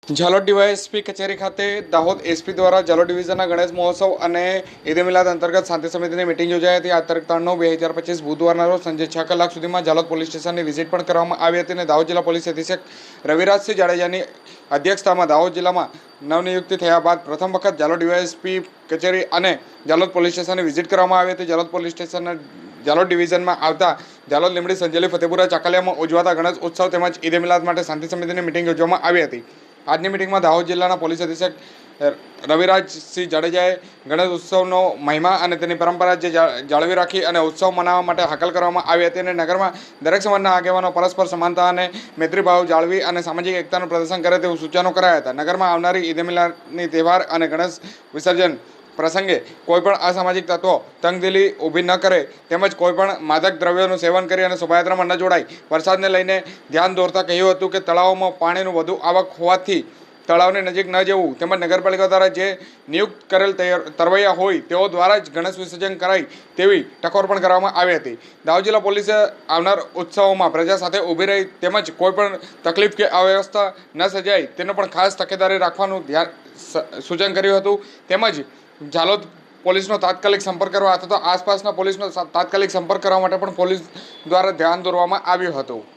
Jhalod DYSP કચેરી ખાતે Dahod SP દ્વારા ઝાલોદ ડિવિઝનના ગણેશ મહોત્સવ અને ઈદ મિલાદ અંતર્ગત શાંતિ સમિતિની મિટિંગ યોજાઈ હતી। આ તારીખ 3/9/2025 બુધવારના રોજ સાંજે 6 કલાક સુધીમાં ઝાલોદ પોલીસ સ્ટેશનની વિઝિટ પણ કરવામાં આવી હતી અને દાહોદ જિલ્લા પોલીસ અધિક્ષક રવિરાજસિંહ જાડેજાની અધ્યક્ષતામાં દાહોદ જિલ્લામાં નવનિયુક્તિ થયા બાદ પ્રથમ વખત ઝાલોદ ડીવાયએસપી કચેરી અને ઝાલોદ પોલીસ સ્ટેશનની વિઝિટ કરવામાં આવી હતી। ઝાલોદ પોલીસ સ્ટેશનના ઝાલોદ ડિવિઝનમાં આવતા ઝાલોદ લીંબડી સંજેલી ફતેપુરા ચાકલિયામાં ઉજવાતા ગણેશ ઉત્સવ તેમજ ઈદ મિલાદ માટે શાંતિ સમિતિની મિટિંગ યોજવામાં આવી હતી। આજની મિટિંગમાં દાહોદ જિલ્લાના પોલીસ અધિક્ષક રવિરાજસિંહ જાડેજાએ ગણેશ ઉત્સવનો મહિમા અને તેની પરંપરા જે જાળવી રાખી અને ઉત્સવ મનાવવા માટે હાકલ કરવામાં આવી હતી અને નગરમાં દરેક સમાજના આગેવાનો પરસ્પર સમાનતા અને મૈત્રીભાવ જાળવી અને સામાજિક એકતાનું પ્રદર્શન કરે તેવું સૂચનો કરાયા હતા। નગરમાં આવનારી ઈદ મિલાદની તહેવાર અને ગણેશ વિસર્જન પ્રસંગે કોઈપણ અસામાજિક તત્વો તંગદિલી ઊભી ન કરે તેમજ કોઈપણ માદક દ્રવ્યોનું સેવન કરી અને શોભાયાત્રામાં ન જોડાય। વરસાદને લઈને ધ્યાન દોરતા કહ્યું હતું કે તળાવોમાં પાણીનું વધુ આવક હોવાથી તળાવની નજીક ન જવું તેમજ નગરપાલિકા દ્વારા જે નિયુક્ત કરેલ તરવૈયા હોય તેઓ દ્વારા જ ગણેશ વિસર્જન કરાય તેવી ટકોર પણ કરવામાં આવી હતી। દાહોદ જિલ્લા પોલીસે આવનાર ઉત્સવોમાં પ્રજા સાથે ઊભી રહી તેમજ કોઈપણ તકલીફ કે અવ્યવસ્થા ન સર્જાય તેનો પણ ખાસ તકેદારી રાખવાનું સૂચન કર્યું હતું। તેમજ ઝાલોદ પોલીસનો તાત્કાલિક સંપર્ક કરવા અથવા તો આસપાસના પોલીસનો તાત્કાલિક સંપર્ક કરવા માટે પણ પોલીસ દ્વારા ધ્યાન દોરવામાં આવ્યું હતું।